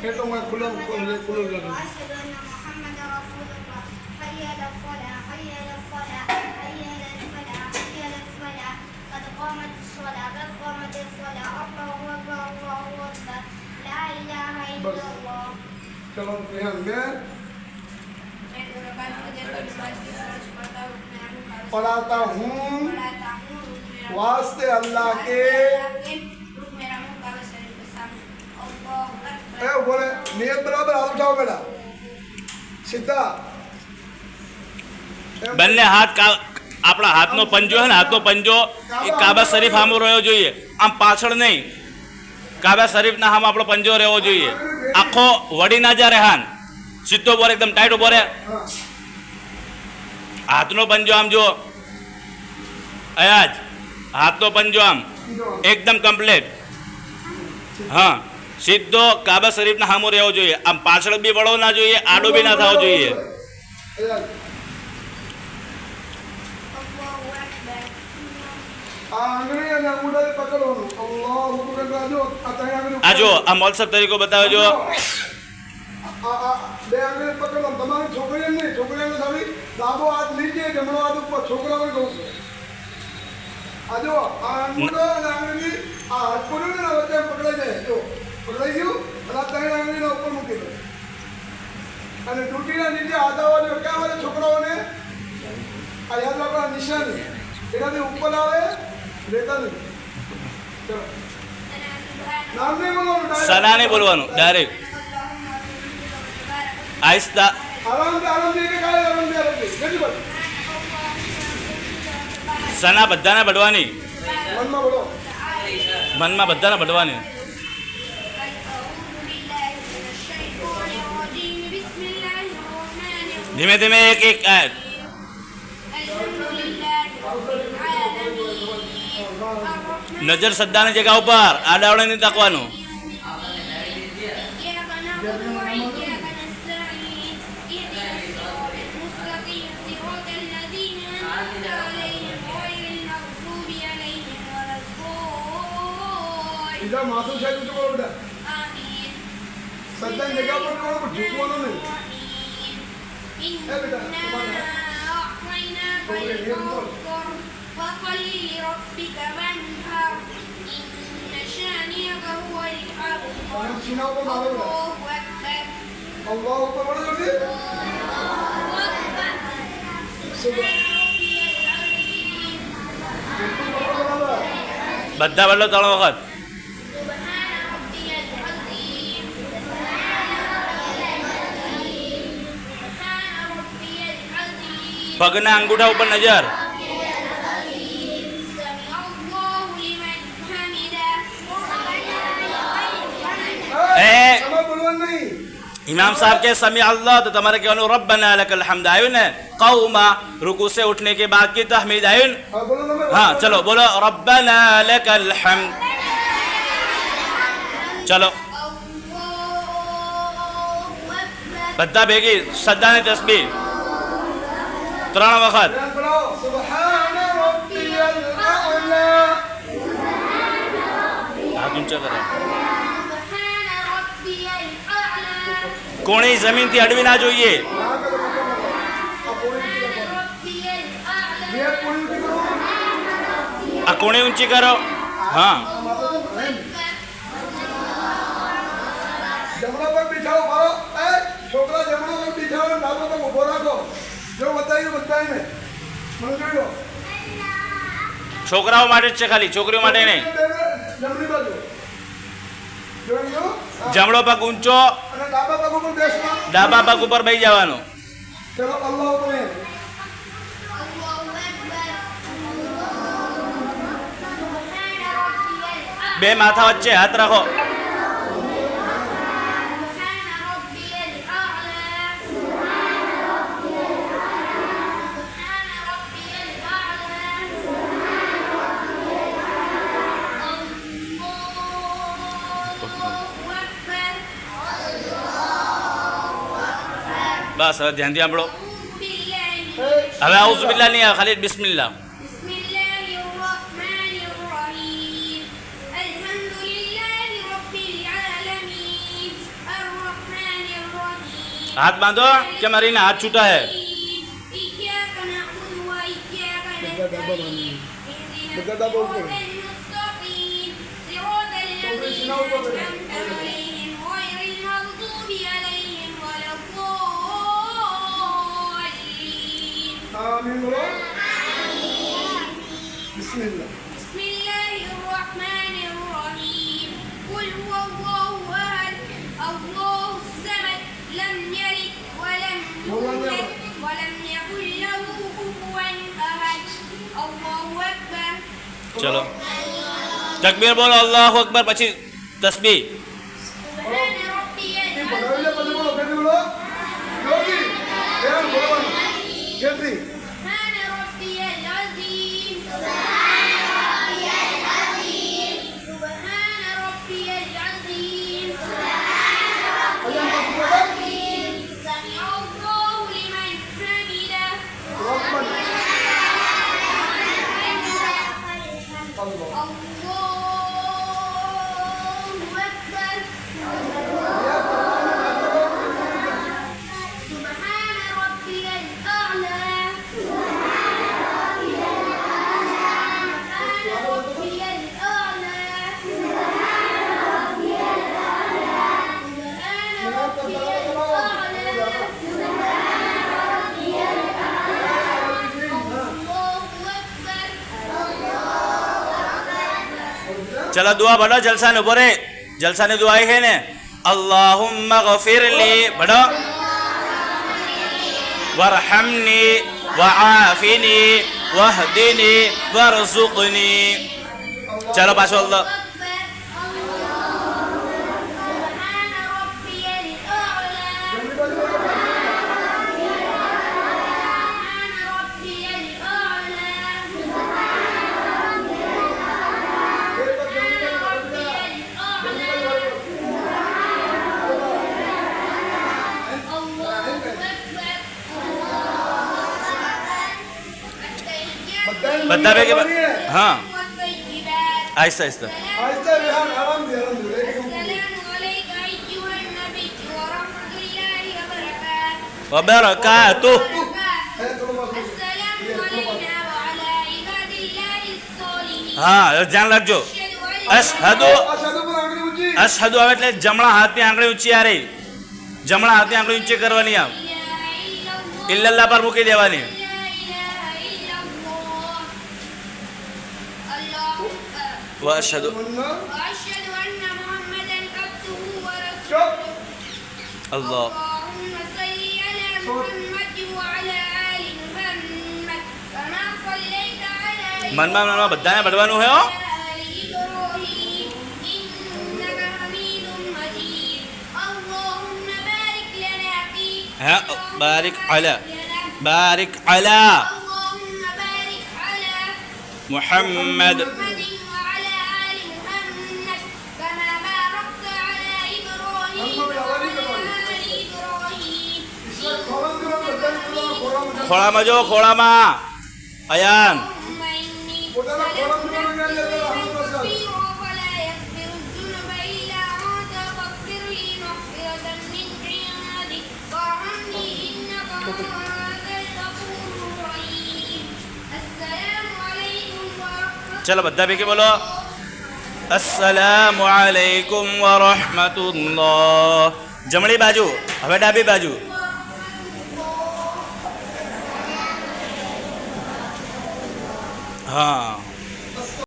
ये तो मैं खुला खुला लगा وأشهد أن محمدا رسول الله حي على الصلاة حي على الصلاة حي على الفلاح حي على الفلاح قد قامت الصلاة قد قامت الصلاة الله أكبر الله أكبر لا إله إلا الله. चलो यहाँ मैं पढ़ाता हूँ वास्ते अल्लाह के ए बोले नियत बराबर हाथ उठाओ बेटा सीधा બંને હાથ આપણા હાથનો પંજો છે ને હાથનો પંજો એ કાબા શરીફ સામે રહેવો જોઈએ, આમ પાછળ નહીં. કાબા શરીફના સામે આપણો પંજો રહેવો જોઈએ, આખો વડી ના જાય હાન સીધો બોરે એકદમ ટાઈટ ઉભો રહે. હાથનો પંજો આમ જો અયાજ હાથનો પંજો આમ એકદમ કમ્પ્લીટ. હા સીધો કાબા શરીફના સામે રહેવો જોઈએ, આમ પાછળ બી વળવો ના જોઈએ, આડો બી ના થવો જોઈએ. આ જો આ મોલસબ તરીકો બતાવે જો. બે આંગળી પકડો તમારી છોકરીઓ નહીં, છોકરીઓને ખાલી ડાબો હાથ નીચે જમણો હાથ ઉપર છોકરાઓને કહું છું. આ જો આ અંગૂઠો અને આંગળી આ હાથ પડ્યું ને વચ્ચે પકડાઈ જાય. જો પકડાઈ ગયું અને આ ત્રણ આંગળીના ઉપર મૂકી દો અને તૂટીના નીચે હાથ આવવાનો ક્યાં આવે છોકરાઓને આ યાદ રાખો, આ નિશાની એનાથી ઉપર આવે લેતા નહીં. ચલો નામ નહીં બોલવાનું, સના નહીં બોલવાનું, ડાયરેક્ટ આહિસ્તા. સના બધાને બઢવાની, મનમાં બધાને બઢવાની. ધીમે ધીમે એક એક આયત. નજર સદ્દાની જગ્યા ઉપર આડાવડે નહીં તાકવાનું. માથું છે તું બોલો બેટા, સદ્દાની જગ્યા પર કોણ ઝૂકવાનું નહીં. એ બેટા وقل لربك وانهر إن شانئك هو الأبتر. الله أكبر અલ્લાહ ઉપર બોલો જલ્દી. બધા બદલો 3 વખત. પગના અંગૂઠા ઉપર નજર. इमाम साहब के समी अल्लाह तो तुम्हारे कहनो रब्बना लकल हम्द आयुन है. कौमा रुकू से उठने के बाद की तहमीद आयुन. हाँ चलो बोलो रब्बना लकल हम्द. चलो બધા ભેગી સદ્દાની તસ્બીહ 3 વખત. હાથ ઊંચા કરે. કોણી જમીનથી અડવી ના જોઈએ. આ કોણી ઊંચી કરો. હા જમણા પર બિઠાવો મારો એ છોકરા જમણા પર બિઠાવો ડાબો પર ઊભો રાખો. જો બતાવ્યું બતાવીને મને જોઈ લો. છોકરાઓ માટે જ છે ખાલી, છોકરીઓ માટે નહીં. જમણી બાજુ જોઈ લો. જમણો પગ ઊંચો અને ડાબા પગ ઉપર બેસવા. ડાબા પગ ઉપર બેસી જવાનું. ચલો અલ્લાહ ઉપર બે માથા વચ્ચે હાથ રાખો. બસ હવે ધ્યાનથી સાંભળો. હવે આઉઝુ બિલ્લાહ નહીં આવે, ખાલી બિસ્મિલ્લાહ. हाथ बांधो कि मरीना हाथ छूटा है إياك نعبد وإياك બધા نستعين બધા ડાબા ઉપર. المستقيم صراط الذين أنعمت عليهم غير المغضوب عليهم ولا الضالين આમીન બોલો. બિસ્મિલ્લાહ. بسم الله الرحمن الرحيم قل هو الله أحد الله الصمد لم يلد ولم يولد ولم يكن له كفوا أحد الله أكبر चलो तकबीर बोलो अल्लाह अकबर પછી તસ્બીહ سبحان ربي એ العظيم ભણાવેલા પછી બોલો ફેરથી બોલો. યોગી. ધ્યાન બોલવાનું. ફેરથી. سبحان ربي العظيم سبحان ربي العظيم અલ્લાહ અકબર. سمع الله لمن حمده રબ્બના. અલ્લાહ. الله أكبر سبحان ربي الأعلى سبحان ربي الأعلى चलो दुआ पढ़ो जलसा ने ऊपर जलसा ने दुआ है ने अल्लाहुम्मा गफिरली पढ़ो वरहमनी वआफिनी वहदिनी वरजुकनी चलो पाछो अल्लाह سبحان ربي الأعلى سبحان ربي الأعلى બધા ભેગી હા આહિસ્તા આહિસ્તા આહિસ્તા વિહાર આરામથી આરામથી. એકદમ. वबरकातुह હે થોડો પાછો. हाँ ध्यान रखજો અશહદુ આ સાદુ પર આંગળી ઊંચી. અશહદુ આવે એટલે જમણા હાથની આંગળી ઊંચી આ રહી જમણા હાથની આંગળી ઊંચી કરવાની આમ ઇલ્લલ્લાહ પર મૂકી દેવાની વઅશહદુ મન્ના. وأشهد أن محمدا عبده ورسوله ચૂપ. અલ્લાહ اللهم صل على محمد وعلى آل محمد كما صليت على મનમાં બધાને પડવાનું હે હો آل إبراهيم إنك حميد مجيد اللهم بارك لنا فيه ها بارك على بارك على اللهم بارك على محمد محمد وعلى آل محمد كما باركت على إبراهيم وعلى آل إبراهيم ઈશ્વર ખોરાક દેવા બધાને પોતાના ખોરામાં ખોળામાં જો ખોળામાં અયાન اللهم إني પોતાના ખોરાક દેવાનું જ્ઞાન લેતા રહો પ્રસાદ. ولا يغفر الذنوب إلا أنت فاغفر لي مغفرة من عندك وارحمني إنك أنت الغفور الرحيم السلام عليكم ورحمة ચલો બધા ભેગી બોલો અસ્સલામુ અલૈકુમ વરહમતુલ્લાહ જમણી બાજુ હવે ડાબી બાજુ હા